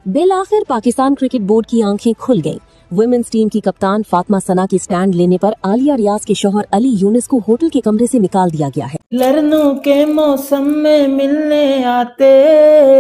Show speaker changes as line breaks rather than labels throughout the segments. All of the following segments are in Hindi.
बिलाखिर पाकिस्तान क्रिकेट बोर्ड की आंखें खुल गईं। वुमेन्स टीम की कप्तान फातिमा सना की स्टैंड लेने पर आलिया रियाज के शौहर अली यूनिस को होटल के कमरे से निकाल दिया गया है।
लड़नों के मौसम में मिलने आते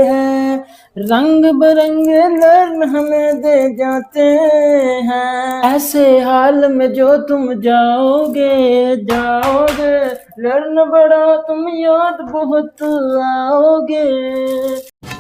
हैं, रंग बिरंगे लर्न हमें दे जाते हैं, ऐसे हाल में जो तुम जाओगे जाओगे, लर्न बड़ा तुम याद बहुत आओगे।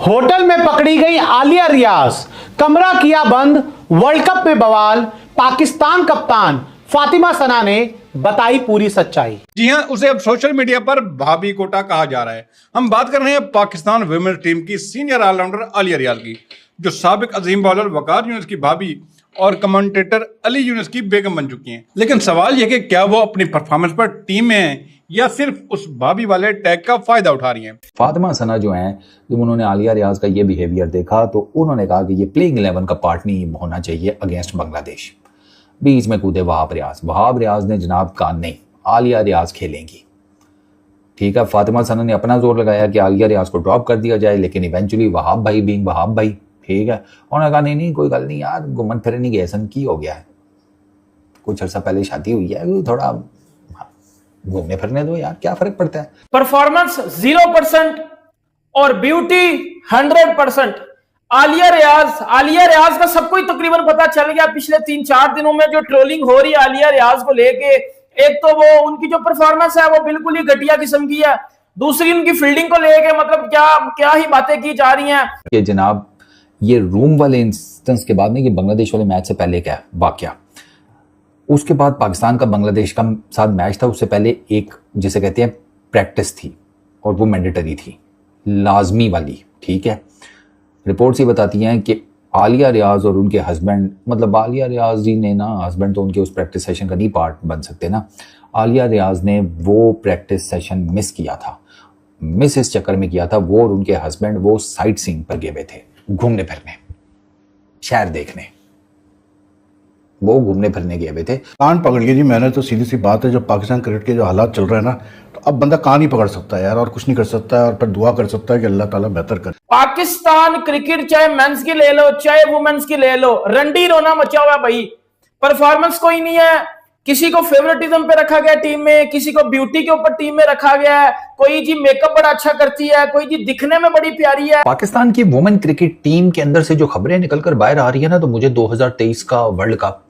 होटल में पकड़ी गई आलिया रियाज, कमरा किया बंद, वर्ल्ड कप में बवाल, पाकिस्तान कप्तान फातिमा सना ने बताई पूरी सच्चाई।
जी हां, उसे अब सोशल मीडिया पर भाभी कोटा कहा जा रहा है। हम बात कर रहे हैं पाकिस्तान वुमेन्स टीम की सीनियर ऑलराउंडर आलिया रियाज की, जो साबिक अजीम बॉलर वकार यूनुस की भाभी और कमेंटेटर अली यूनुस की बेगम बन चुकी हैं। लेकिन सवाल यह कि क्या वो अपनी परफॉर्मेंस पर टीम में हैं या सिर्फ उस भाभी वाले टैग का फायदा उठा रही हैं।
फातिमा सना जो हैं, जब उन्होंने आलिया रियाज का ये बिहेवियर देखा तो उन्होंने कहा कि ये प्लेइंग 11 का पार्ट नहीं होना चाहिए अगेंस्ट बांग्लादेश। बीच में कूदे वहाब रियाज ने जनाब कहा नहीं, आलिया रियाज खेलेंगी। ठीक है, फातिमा सना ने अपना जोर लगाया कि आलिया रियाज को ड्रॉप कर दिया जाए, लेकिन इवेंचुअली वहाब भाई, ठीक है, उन्होंने कहा नहीं कोई गल नहीं यार, घूमन फिरन की ऐसा की हो गया है, कुछ अर्सा पहले शादी हुई है, थोड़ा घूमने फिरने दो यार, क्या फर्क पड़ता है।
परफॉर्मेंस 0% और ब्यूटी 100%। आलिया रियाज का सबको ही तकरीबन पता चल गया पिछले 3-4 दिनों में जो ट्रोलिंग हो रही है आलिया रियाज को लेके। एक तो वो उनकी जो परफॉर्मेंस है वो बिल्कुल ही घटिया किस्म की है, दूसरी उनकी फील्डिंग को लेके मतलब क्या ही बातें की जा रही हैं।
ये जनाब ये रूम वाले इंस्टेंस के बाद नहीं, ये बांग्लादेश वाले मैच से पहले क्या वाकया, उसके बाद पाकिस्तान का बांग्लादेश का साथ मैच था, उससे पहले एक जिसे कहते हैं प्रैक्टिस थी और वो मैंडेटरी थी, लाजमी वाली। ठीक है, रिपोर्ट्स ये बताती हैं कि आलिया रियाज और उनके हस्बैंड, मतलब आलिया रियाज जी ने ना, हस्बैंड तो उनके उस प्रैक्टिस सेशन का नहीं पार्ट बन सकते ना, आलिया रियाज ने वो प्रैक्टिस सेशन मिस किया था। मिस इस चक्कर में किया था, वो और उनके हस्बैंड वो साइट सीइंग पर गए हुए थे, घूमने फिरने, शहर देखने, वो घूमने फिरने गए हुए थे।
कान पकड़ के जी मैंने तो सीधी सी बात है, जो पाकिस्तान क्रिकेट के जो हालात चल रहे हैं ना, तो अब बंदा कान ही पकड़ सकता है यार, और कुछ नहीं कर सकता है, और फिर दुआ कर सकता है कि अल्लाह ताला बेहतर करे।
पाकिस्तान क्रिकेट चाहे मेंस की ले लो चाहे वुमेन्स की ले लो, रंडी रोना मचा हुआ भाई। परफॉर्मेंस कोई नहीं है, किसी को फेवरेटिज्म पे रखा गया टीम में, किसी को ब्यूटी के ऊपर टीम में रखा गया है, कोई जी मेकअप बड़ा अच्छा करती है, कोई जी दिखने में बड़ी प्यारी है।
पाकिस्तान की वुमेन क्रिकेट टीम के अंदर से जो खबरें निकलकर बाहर आ रही है ना, तो मुझे 2023 का वर्ल्ड कप,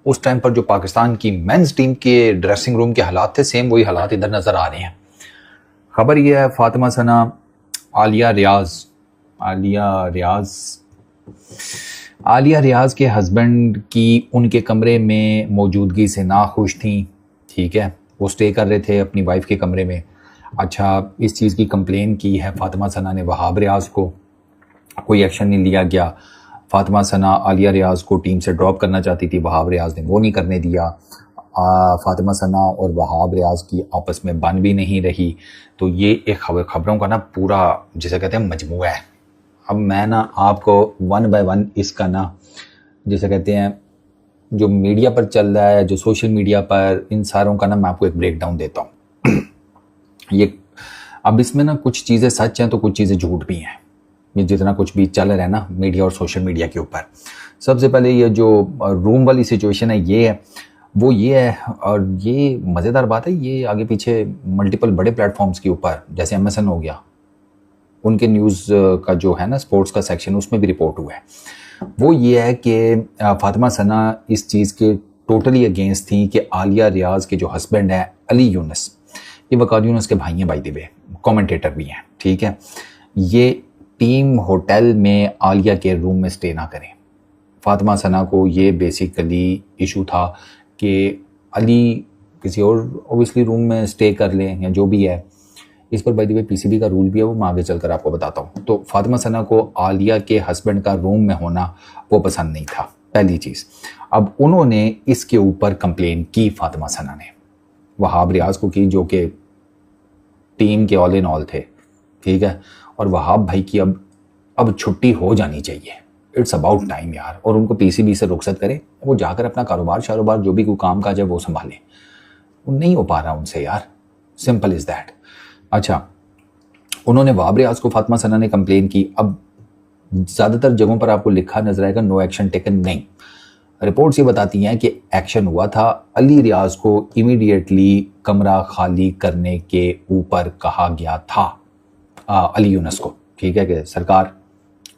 उस टाइम पर जो पाकिस्तान की मेंस टीम के ड्रेसिंग रूम के हालात थे, सेम वही हालात इधर नजर आ रहे हैं। खबर यह है, फातिमा सना आलिया रियाज के हस्बैंड की उनके कमरे में मौजूदगी से नाखुश थी। ठीक है, वो स्टे कर रहे थे अपनी वाइफ के कमरे में। अच्छा, इस चीज़ की कंप्लेन की है फातिमा सना ने वहाब रियाज को, कोई एक्शन नहीं लिया गया। फातिमा सना आलिया रियाज को टीम से ड्रॉप करना चाहती थी, वहाब रियाज ने वो नहीं करने दिया। फातिमा सना और वहाब रियाज की आपस में बन भी नहीं रही। तो ये एक खबरों का ना पूरा जिसे कहते हैं मजमूआ है। अब मैं ना आपको 1 बाय 1 इसका ना जिसे कहते हैं जो मीडिया पर चल रहा है, जो सोशल मीडिया पर, इन सारों का ना मैं आपको एक ब्रेक डाउन देता हूँ। ये अब इसमें ना कुछ चीज़ें सच हैं तो कुछ चीज़ें झूठ भी हैं। ये जितना कुछ भी चल रहा है ना मीडिया और सोशल मीडिया के ऊपर, सबसे पहले ये जो रूम वाली सिचुएशन है ये है, वो ये है, और ये मज़ेदार बात है, ये आगे पीछे मल्टीपल बड़े प्लेटफॉर्म्स के ऊपर जैसे MSN हो गया, उनके न्यूज़ का जो है ना स्पोर्ट्स का सेक्शन, उसमें भी रिपोर्ट हुआ है। वो ये है कि फातिमा सना इस चीज़ के टोटली अगेंस्ट थी कि आलिया रियाज के जो हस्बैंड है अली यूनुस, ये वकार यूनुस के भाई हैं, बाय द वे कमेंटेटर भी हैं। ठीक है, ये टीम होटल में आलिया के रूम में स्टे ना करें। फातिमा सना को ये बेसिकली इशू था कि अली किसी और ओबियसली रूम में स्टे कर लें या जो भी है। इस पर बाय द वे PCB का रूल भी है, वो मैं आगे चलकर आपको बताता हूँ। तो फातिमा सना को आलिया के हस्बैंड का रूम में होना वो पसंद नहीं था, पहली चीज़। अब उन्होंने इसके ऊपर कंप्लेन की फातिमा सना ने वहाब रियाज को की, जो कि टीम के ऑल इन ऑल थे। ठीक है, और वहाब भाई की अब छुट्टी हो जानी चाहिए, इट्स अबाउट टाइम यार। और उनको PCB से रुखसत करें, वो जाकर अपना कारोबार जो भी कोई काम काज है वो संभालें। वो नहीं हो पा रहा उनसे यार, सिंपल इज दैट। अच्छा, उन्होंने वहाब रियाज को फातिमा सना ने कंप्लेन की। अब ज़्यादातर जगहों पर आपको लिखा नजर आएगा नो एक्शन टेकन, नहीं। रिपोर्ट्स ये बताती हैं कि एक्शन हुआ था, अली रियाज को इमीडिएटली कमरा खाली करने के ऊपर कहा गया था अली यूनुस को, ठीक है, कि सरकार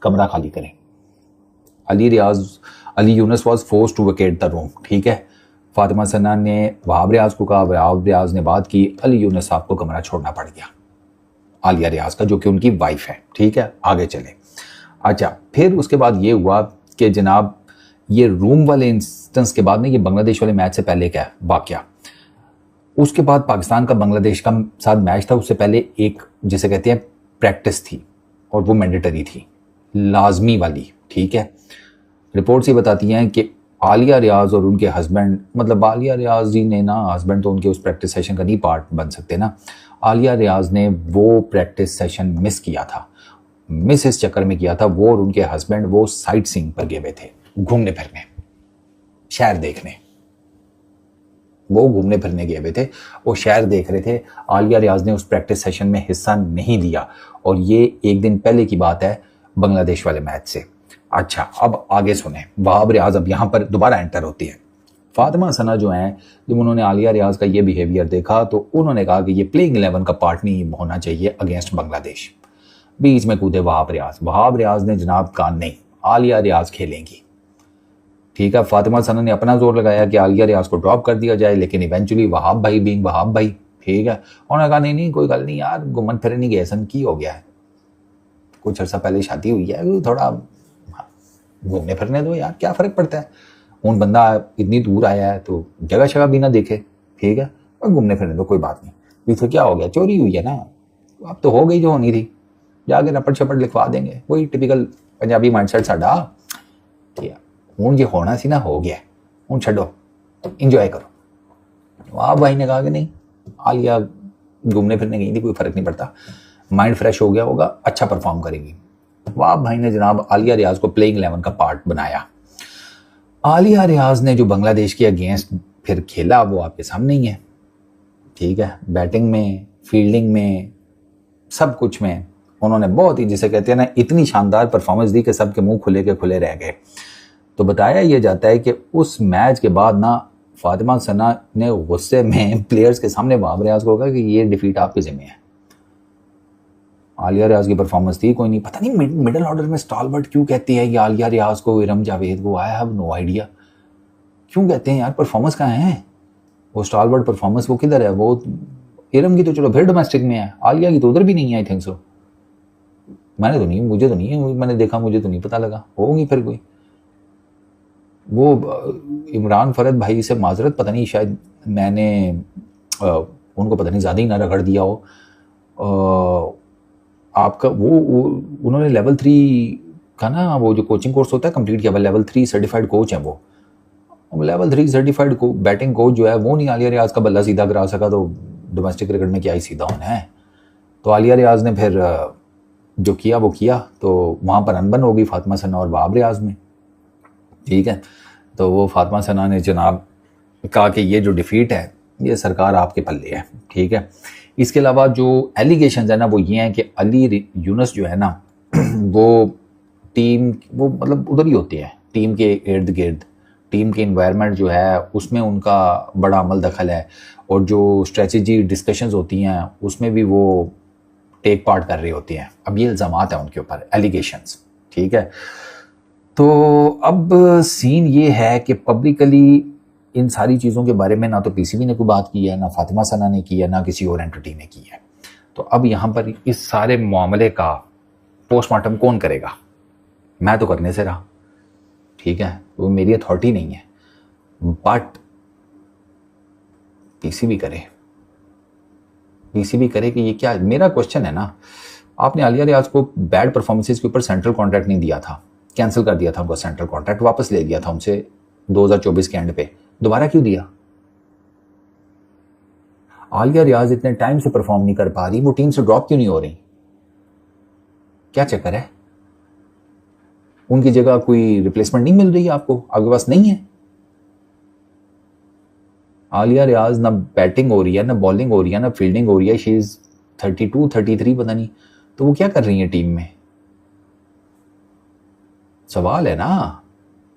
कमरा खाली करें। Ali Yunus was forced to vacate the room, ठीक है। फातिमा सना ने वहाब रियाज को कहा, वहाब रियाज ने बात की, अली यूनुस साहब को कमरा छोड़ना पड़ गया आलिया रियाज का, जो कि उनकी वाइफ है, ठीक है। आगे चले। अच्छा, फिर उसके बाद ये हुआ कि जनाब ये रूम वाले इंस्टेंस के बाद नहीं, ये बांग्लादेश वाले मैच से पहले क्या वाकया, उसके बाद पाकिस्तान का बांग्लादेश का साथ मैच था, उससे पहले एक जिसे कहते हैं प्रैक्टिस थी, और वो मैंडेटरी थी, लाजमी वाली, ठीक है। रिपोर्ट्स ये बताती हैं कि आलिया रियाज और उनके हस्बैंड, मतलब आलिया रियाज जी ने ना, हस्बैंड तो उनके उस प्रैक्टिस सेशन का नहीं पार्ट बन सकते ना, आलिया रियाज ने वो प्रैक्टिस सेशन मिस किया था। मिस इस चक्कर में किया था, वो और उनके हस्बैंड वो साइट सीइंग पर गए हुए थे, घूमने फिरने, शहर देखने, वो घूमने फिरने गए हुए थे, वो शहर देख रहे थे। आलिया रियाज ने उस प्रैक्टिस सेशन में हिस्सा नहीं लिया, और ये एक दिन पहले की बात है बांग्लादेश वाले मैच से। अच्छा, अब आगे सुने, वहाब रियाज अब यहां पर दोबारा एंटर होती है। फातिमा सना जो हैं, जब उन्होंने आलिया रियाज का ये बिहेवियर देखा तो उन्होंने कहा कि ये प्लेइंग 11 का पार्ट नहीं होना चाहिए अगेंस्ट बांग्लादेश। बीच में कूदे वहाब रियाज ने जनाब कहा नहीं, आलिया रियाज खेलेंगी, ठीक है। फातिमा सना ने अपना जोर लगाया कि आलिया रियाज को ड्रॉप कर दिया जाए, लेकिन इवेंचुअली वहाब भाई, ठीक है, उन्होंने कहा नहीं कोई गल नहीं यार, घूमन फिरन नहीं गए सन, की हो गया है, कुछ अर्सा पहले शादी हुई है, थोड़ा घूमने फिरने दो यार, क्या फर्क पड़ता है, उन बंदा इतनी दूर आया है तो जगह शगह भी ना देखे, ठीक है, और घूमने फिरने दो, कोई बात नहीं। पीछे क्या हो गया, चोरी हुई है ना, अब तो हो गई जो होनी थी, जाके रपट शपट लिखवा देंगे, वही टिपिकल पंजाबी माइंडसेट साडा, ठीक है। हूँ जो होना सी ना हो गया, हूँ छो, इंजॉय करो। आप भाई ने कहा कि नहीं, आलिया घूमने फिरने गई थी, कोई फर्क नहीं पड़ता, माइंड फ्रेश हो गया होगा, अच्छा परफॉर्म करेगी। वहाब भाई ने जनाब आलिया रियाज को प्लेइंग 11 का पार्ट बनाया। आलिया रियाज ने जो बांग्लादेश के अगेंस्ट फिर खेला वो आपके सामने ही है, ठीक है। बैटिंग में, फील्डिंग में, सब कुछ में उन्होंने बहुत ही, जिसे कहते हैं ना, इतनी शानदार परफॉर्मेंस दी कि सबके मुंह खुले के खुले रह गए। तो बताया यह जाता है कि उस मैच के बाद ना फातिमा सना ने गुस्से में प्लेयर्स के सामने वहाब रियाज को कहा कि ये डिफीट आपके जिम्मे है। आलिया रियाज की परफॉर्मेंस थी कोई नहीं, पता नहीं मिडिल ऑर्डर में स्टॉलवर्ट क्यों कहती है ये आलिया रियाज को, इरम जावेद को, आई हैव नो आइडिया क्यों कहते हैं यार, परफॉर्मेंस कहाँ है वो स्टॉलवर्ट परफॉर्मेंस, वो किधर है वो? इरम की तो चलो फिर डोमेस्टिक में है, आलिया की तो उधर भी नहीं है, आई थिंक सो। मैंने तो नहीं, मुझे तो नहीं है, मैंने देखा, मुझे तो नहीं पता लगा, होगी फिर कोई। वो इमरान फरद भाई से माजरत, पता नहीं शायद मैंने उनको पता नहीं ज़्यादा ही ना रगड़ दिया हो। आपका वो उन्होंने लेवल 3 का ना वो जो कोचिंग कोर्स होता है कंप्लीट किया, लेवल 3 सर्टिफाइड कोच हैं वो। लेवल 3 सर्टिफाइड बैटिंग कोच जो है वो नहीं आलिया रियाज का बल्ला सीधा करा सका, तो डोमेस्टिक क्रिकेट में क्या ही सीधा होना है। तो आलिया रियाज ने फिर जो किया वो किया, तो वहाँ पर अनबन हो गई फातिमा सना और वहाब रियाज में, ठीक है। तो वो फातिमा सना ने जनाब कहा कि ये जो डिफीट है ये सरकार आपके पल्ले है, ठीक है। इसके अलावा जो एलिगेशंस है ना वो ये हैं कि अली यूनुस जो है ना वो टीम, वो मतलब उधर ही होती है टीम के इर्द गिर्द, टीम के इन्वायरमेंट जो है उसमें उनका बड़ा अमल दखल है, और जो स्ट्रेटजी डिस्कशंस होती हैं उसमें भी वो टेक पार्ट कर रही होती हैं। अब ये इल्ज़ामात हैं उनके ऊपर, एलिगेशंस, ठीक है। तो अब सीन ये है कि पब्लिकली इन सारी चीज़ों के बारे में ना तो पीसीबी ने कोई बात की है, ना फातिमा सना ने की है, ना किसी और एंटिटी ने की है। तो अब यहाँ पर इस सारे मामले का पोस्टमार्टम कौन करेगा? मैं तो करने से रहा, ठीक है, वो मेरी अथॉरिटी नहीं है, बट पीसीबी करे कि ये क्या। मेरा क्वेश्चन है ना, आपने आलिया रियाज को बैड परफॉर्मेंसेस के ऊपर सेंट्रल कॉन्ट्रैक्ट नहीं दिया था, कैंसिल कर दिया था उनका सेंट्रल कॉन्ट्रैक्ट, वापस ले लिया था उनसे 2024 के एंड पे, दोबारा क्यों दिया? आलिया रियाज इतने टाइम से परफॉर्म नहीं कर पा रही, वो टीम से ड्रॉप क्यों नहीं हो रही? क्या चक्कर है? उनकी जगह कोई रिप्लेसमेंट नहीं मिल रही है आपको, आपके पास नहीं है? आलिया रियाज ना बैटिंग हो रही है, ना बॉलिंग हो रही है, ना फील्डिंग हो रही है, शी इज 32 33 पता नहीं, तो वो क्या कर रही है टीम में? सवाल है ना,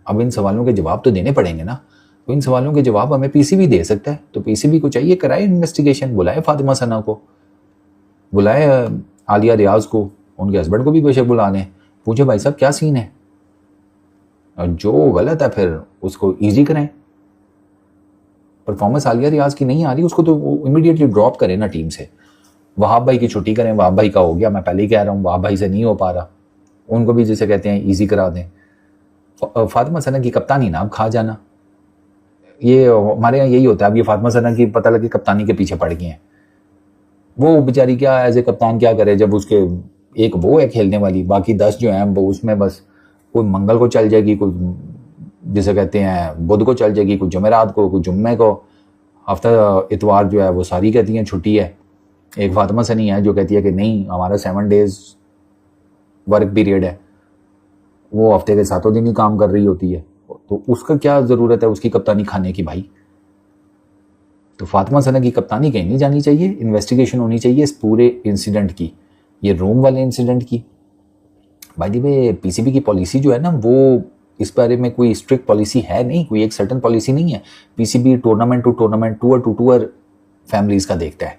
अब इन सवालों के जवाब तो देने पड़ेंगे ना। तो इन सवालों के जवाब हमें पीसीबी दे सकता है, तो पीसीबी को चाहिए कराए इन्वेस्टिगेशन, बुलाए फातिमा सना को, बुलाए आलिया रियाज को, उनके हस्बैंड को भी बेशक बुला लें, पूछे भाई साहब क्या सीन है, और जो गलत है फिर उसको इजी करें। परफॉर्मेंस आलिया रियाज की नहीं आ रही, उसको तो इमीडिएटली ड्रॉप करें ना टीम से। वहाब भाई की छुट्टी करें, वहाब भाई का हो गया, मैं पहले ही कह रहा हूँ वहाब भाई से नहीं हो पा रहा, उनको भी जिसे कहते हैं इजी करा दें। फातिमा सना की कप्तानी ना अब खा जाना, ये हमारे यहाँ यही होता है। अब ये फातिमा सना की पता लगे कप्तानी के पीछे पड़ गई हैं, वो बेचारी क्या एज ए कप्तान क्या करे, जब उसके एक वो है खेलने वाली, बाकी 10 जो हैं वो उसमें बस कोई मंगल को चल जाएगी, कोई जिसे कहते हैं बुध को चल जाएगी, कोई जुमेरात को, कोई जुम्मे को, हफ्ता इतवार जो है वो सारी कहती हैं छुट्टी है। एक फातिमा सनी है जो कहती है कि नहीं हमारा 7 डेज वर्क पीरियड है, वो हफ्ते के 7 दिन ही काम कर रही होती है, तो उसका क्या ज़रूरत है उसकी कप्तानी खाने की भाई। तो फातिमा सना की कप्तानी कहीं नहीं जानी चाहिए, इन्वेस्टिगेशन होनी चाहिए इस पूरे इंसिडेंट की, ये रोम वाले इंसिडेंट की। बाय द वे पीसीबी की पॉलिसी जो है ना, वो इस बारे में कोई स्ट्रिक्ट पॉलिसी है नहीं, कोई एक सर्टन पॉलिसी नहीं है। PCB tournament to tournament, tour to tour families का देखता है।